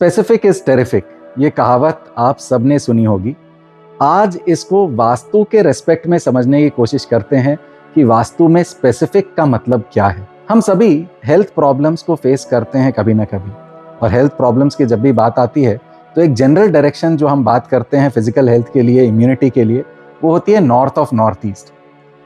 Specific is terrific, ये कहावत आप सबने सुनी होगी। आज इसको वास्तु के रेस्पेक्ट में समझने की कोशिश करते हैं कि वास्तु में स्पेसिफिक का मतलब क्या है। हम सभी हेल्थ प्रॉब्लम्स को फेस करते हैं कभी ना कभी, और हेल्थ प्रॉब्लम्स की जब भी बात आती है तो एक जनरल डायरेक्शन जो हम बात करते हैं फिजिकल हेल्थ के लिए, इम्यूनिटी के लिए, वो होती है नॉर्थ ऑफ नॉर्थ ईस्ट।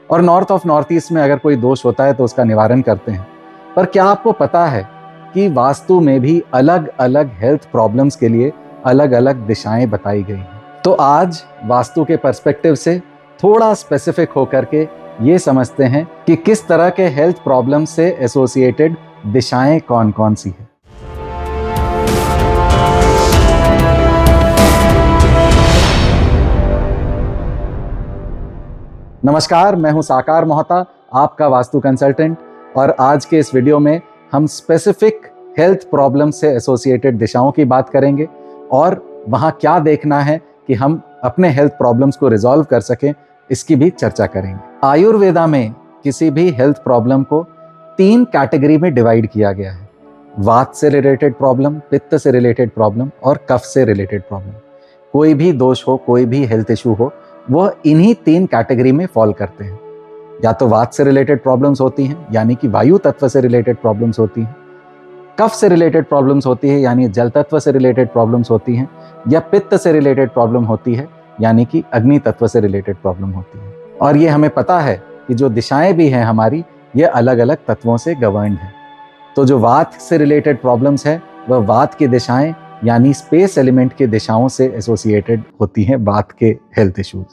और नॉर्थ ऑफ नॉर्थ ईस्ट में अगर कोई दोष होता है तो उसका निवारण करते हैं। पर क्या आपको पता है कि वास्तु में भी अलग अलग हेल्थ प्रॉब्लम्स के लिए अलग अलग दिशाएं बताई गई हैं? तो आज वास्तु के पर्सपेक्टिव से थोड़ा स्पेसिफिक होकर के ये समझते हैं कि किस तरह के हेल्थ प्रॉब्लम से एसोसिएटेड दिशाएं कौन कौन सी है। नमस्कार, मैं हूं साकार मोहता, आपका वास्तु कंसल्टेंट, और आज के इस वीडियो में हम स्पेसिफिक हेल्थ प्रॉब्लम से एसोसिएटेड दिशाओं की बात करेंगे और वहां क्या देखना है कि हम अपने हेल्थ प्रॉब्लम्स को रिजॉल्व कर सकें, इसकी भी चर्चा करेंगे। आयुर्वेदा में किसी भी हेल्थ प्रॉब्लम को 3 कैटेगरी में डिवाइड किया गया है: वात से रिलेटेड प्रॉब्लम, पित्त से रिलेटेड प्रॉब्लम और कफ से रिलेटेड प्रॉब्लम। कोई भी दोष हो, कोई भी हेल्थ इशू हो, वह इन्हीं 3 कैटेगरी में फॉल करते हैं। या तो वात से रिलेटेड प्रॉब्लम्स होती हैं, यानी कि वायु तत्व से रिलेटेड प्रॉब्लम्स होती हैं, कफ से रिलेटेड प्रॉब्लम्स होती है, यानी जल तत्व से रिलेटेड प्रॉब्लम्स होती हैं, या पित्त से रिलेटेड प्रॉब्लम होती है, यानी कि अग्नि तत्व से रिलेटेड प्रॉब्लम होती है। और ये हमें पता है कि जो दिशाएं भी हैं हमारी, ये अलग अलग तत्वों से गवर्न्ड हैं। तो जो वात से रिलेटेड प्रॉब्लम्स है वह वात की दिशाएं यानी स्पेस एलिमेंट की दिशाओं से एसोसिएटेड होती हैं, वात के हेल्थ इश्यूज।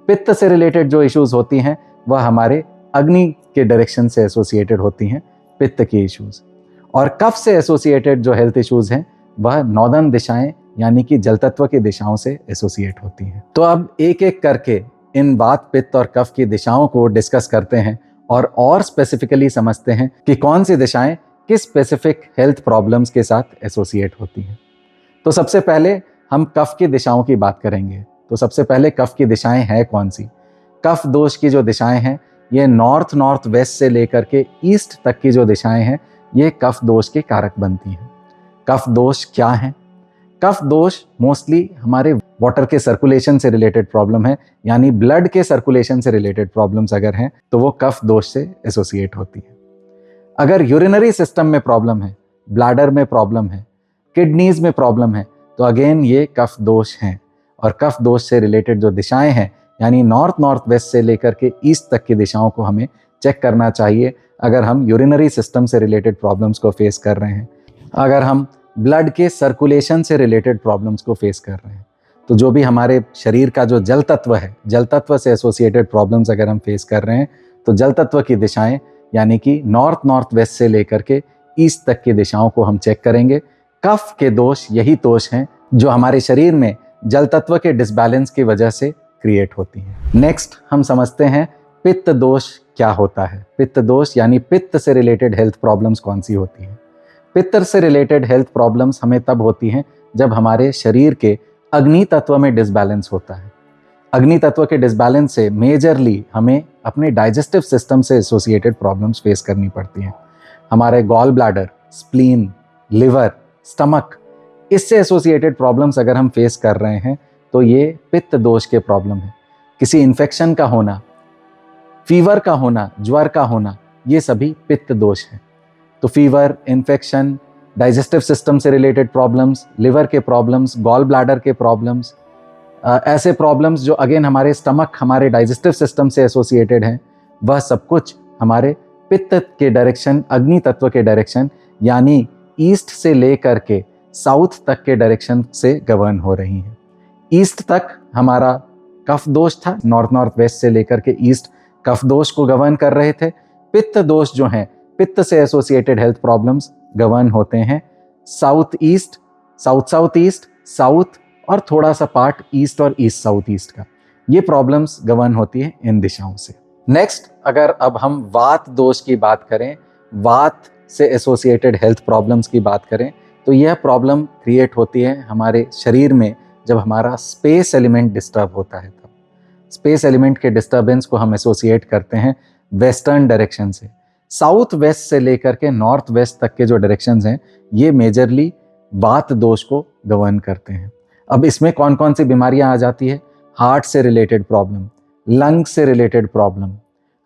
पित्त से रिलेटेड जो इश्यूज होती हैं वह हमारे अग्नि के डायरेक्शन से एसोसिएटेड होती हैं, पित्त के इश्यूज। और कफ से एसोसिएटेड जो हेल्थ इश्यूज हैं वह नॉर्दर्न दिशाएं यानी कि जल तत्व की दिशाओं से एसोसिएट होती हैं। तो अब एक एक करके इन वात, पित्त और कफ की दिशाओं को डिस्कस करते हैं और स्पेसिफिकली समझते हैं कि कौन सी दिशाएं किस स्पेसिफिक हेल्थ प्रॉब्लम्स के साथ एसोसिएट होती हैं। तो सबसे पहले हम कफ की दिशाओं की बात करेंगे। तो सबसे पहले कफ की दिशाएं हैं कौन सी? कफ दोष की जो दिशाएं हैं ये नॉर्थ वेस्ट से लेकर के ईस्ट तक की जो दिशाएं हैं ये कफ दोष के कारक बनती हैं। कफ दोष क्या हैं? कफ दोष मोस्टली हमारे वाटर के सर्कुलेशन से रिलेटेड प्रॉब्लम है, यानी ब्लड के सर्कुलेशन से रिलेटेड प्रॉब्लम्स अगर हैं तो वो कफ दोष से एसोसिएट होती है। अगर यूरिनरी सिस्टम में प्रॉब्लम है, ब्लैडर में प्रॉब्लम है, किडनीज में प्रॉब्लम है, तो अगेन ये कफ दोष हैं। और कफ दोष से रिलेटेड जो दिशाएं हैं यानी नॉर्थ वेस्ट से लेकर के ईस्ट तक की दिशाओं को हमें चेक करना चाहिए अगर हम यूरिनरी सिस्टम से रिलेटेड प्रॉब्लम्स को फेस कर रहे हैं, अगर हम ब्लड के सर्कुलेशन से रिलेटेड प्रॉब्लम्स को फेस कर रहे हैं। तो जो भी हमारे शरीर का जो जल तत्व है, जल तत्व से एसोसिएटेड प्रॉब्लम्स अगर हम फेस कर रहे हैं तो जल तत्व की दिशाएं यानी कि नॉर्थ वेस्ट से लेकर के ईस्ट तक की दिशाओं को हम चेक करेंगे। कफ के दोष यही दोष हैं जो हमारे शरीर में जल तत्व के डिसबैलेंस की वजह से क्रिएट होती हैं। नेक्स्ट हम समझते हैं पित्त दोष क्या होता है। पित्त दोष यानी पित्त से रिलेटेड हेल्थ प्रॉब्लम्स कौन सी होती हैं? पित्त से रिलेटेड हेल्थ प्रॉब्लम्स हमें तब होती हैं जब हमारे शरीर के अग्नि तत्व में डिसबैलेंस होता है। अग्नि तत्व के डिसबैलेंस से मेजरली हमें अपने डाइजेस्टिव सिस्टम से एसोसिएटेड प्रॉब्लम्स फेस करनी पड़ती हैं। हमारे gall bladder, spleen, liver, stomach, इससे एसोसिएटेड प्रॉब्लम्स अगर हम फेस कर रहे हैं तो ये पित्त दोष के प्रॉब्लम है। किसी इन्फेक्शन का होना, फीवर का होना, ज्वर का होना, ये सभी पित्त दोष हैं। तो फीवर, इन्फेक्शन, डाइजेस्टिव सिस्टम से रिलेटेड प्रॉब्लम्स, लिवर के प्रॉब्लम्स, गॉल ब्लैडर के प्रॉब्लम्स, ऐसे प्रॉब्लम्स जो अगेन हमारे स्टमक, हमारे डाइजेस्टिव सिस्टम से एसोसिएटेड हैं, वह सब कुछ हमारे पित्त के डायरेक्शन, अग्नि तत्व के डायरेक्शन यानी ईस्ट से लेकर के साउथ तक के डायरेक्शन से गवर्न हो रही हैं। ईस्ट तक हमारा कफ दोष था, नॉर्थ वेस्ट से लेकर के ईस्ट कफ दोष को गवर्न कर रहे थे। पित्त दोष जो हैं, पित्त से एसोसिएटेड हेल्थ प्रॉब्लम्स गवर्न होते हैं south east, south east, south और थोड़ा सा पार्ट ईस्ट और ईस्ट साउथ ईस्ट का। ये प्रॉब्लम्स गवर्न होती है इन दिशाओं से। नेक्स्ट, अगर अब हम वात दोष की बात करें, वात से एसोसिएटेड हेल्थ प्रॉब्लम्स की बात करें, तो यह प्रॉब्लम क्रिएट होती है हमारे शरीर में जब हमारा स्पेस एलिमेंट डिस्टर्ब होता है। तब स्पेस एलिमेंट के डिस्टर्बेंस को हम एसोसिएट करते हैं वेस्टर्न डायरेक्शन से। साउथ वेस्ट से लेकर के नॉर्थ वेस्ट तक के जो डायरेक्शंस हैं ये मेजरली वात दोष को गवर्न करते हैं। अब इसमें कौन कौन सी बीमारियां आ जाती है? हार्ट से रिलेटेड प्रॉब्लम, लंग से रिलेटेड प्रॉब्लम,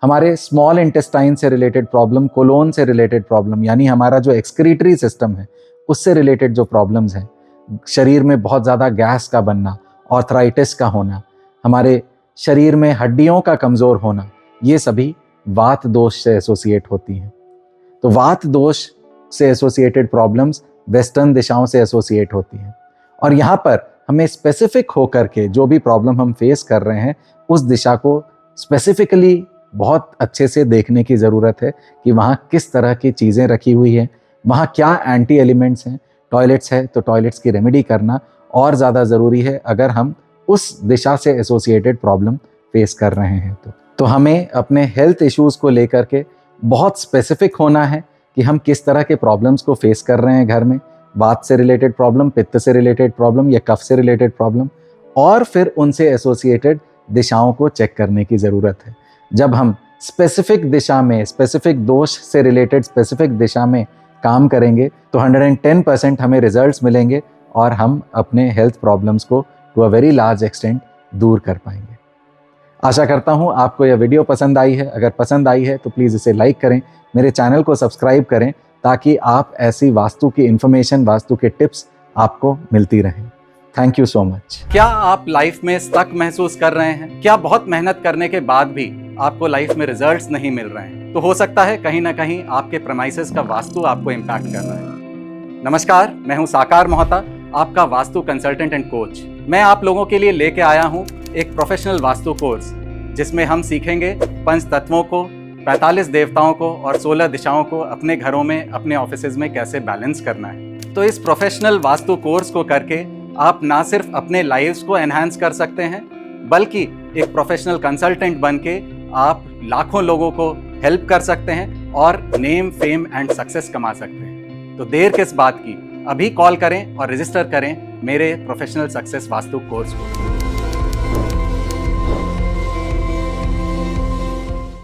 हमारे स्मॉल इंटेस्टाइन से रिलेटेड प्रॉब्लम, कोलोन से रिलेटेड प्रॉब्लम, यानी हमारा जो एक्सक्रीटरी सिस्टम है उससे रिलेटेड जो प्रॉब्लम्स हैं, शरीर में बहुत ज़्यादा गैस का बनना, आर्थराइटिस का होना, हमारे शरीर में हड्डियों का कमज़ोर होना, ये सभी वात दोष से एसोसिएट होती हैं। तो वात दोष से एसोसिएटेड प्रॉब्लम्स वेस्टर्न दिशाओं से एसोसिएट होती हैं, और यहाँ पर हमें स्पेसिफिक होकर के जो भी प्रॉब्लम हम फेस कर रहे हैं उस दिशा को स्पेसिफिकली बहुत अच्छे से देखने की ज़रूरत है कि वहाँ किस तरह की चीज़ें रखी हुई हैं, वहाँ क्या एंटी एलिमेंट्स हैं। टॉयलेट्स है तो टॉयलेट्स की रेमेडी करना और ज़्यादा ज़रूरी है अगर हम उस दिशा से एसोसिएटेड प्रॉब्लम फेस कर रहे हैं। तो हमें अपने हेल्थ इश्यूज़ को लेकर के बहुत स्पेसिफिक होना है कि हम किस तरह के प्रॉब्लम्स को फेस कर रहे हैं घर में, वात से रिलेटेड प्रॉब्लम, पित्त से रिलेटेड प्रॉब्लम या कफ से रिलेटेड प्रॉब्लम, और फिर उनसे एसोसिएटेड दिशाओं को चेक करने की ज़रूरत है। जब हम स्पेसिफिक दिशा में, स्पेसिफिक दोष से रिलेटेड स्पेसिफिक दिशा में काम करेंगे तो 110% हमें रिजल्ट्स मिलेंगे और हम अपने हेल्थ प्रॉब्लम्स को to a very large extent दूर कर पाएंगे। आशा करता हूँ आपको यह वीडियो पसंद आई है। अगर पसंद आई है तो प्लीज़ इसे लाइक करें, मेरे चैनल को सब्सक्राइब करें ताकि आप ऐसी वास्तु की इन्फॉर्मेशन, वास्तु के टिप्स आपको मिलती रहें। Thank you so much. क्या आप लाइफ में स्टक महसूस कर रहे हैं? क्या बहुत मेहनत करने के बाद भी आपको लाइफ में रिजल्ट्स नहीं मिल रहे हैं? तो हो सकता है कहीं ना कहीं आपके प्रेमाइसेस का वास्तु आपको इम्पैक्ट कर रहा है। नमस्कार, मैं हूं साकार मोहता, आपका वास्तु कंसल्टेंट एंड कोच। मैं आप लोगों के लिए लेके आया हूं एक प्रोफेशनल वास्तु कोर्स जिसमें हम सीखेंगे पंच तत्वों को, 45 देवताओं को और 16 दिशाओं को अपने घरों में, अपने ऑफिसेज में कैसे बैलेंस करना है। तो इस प्रोफेशनल वास्तु कोर्स को करके आप ना सिर्फ अपने लाइव्स को एनहांस कर सकते हैं बल्कि एक प्रोफेशनल कंसल्टेंट बन के आप लाखों लोगों को हेल्प कर सकते हैं और नेम, फेम एंड सक्सेस कमा सकते हैं। तो देर किस बात की, अभी कॉल करें और रजिस्टर करें मेरे प्रोफेशनल सक्सेस वास्तु कोर्स को।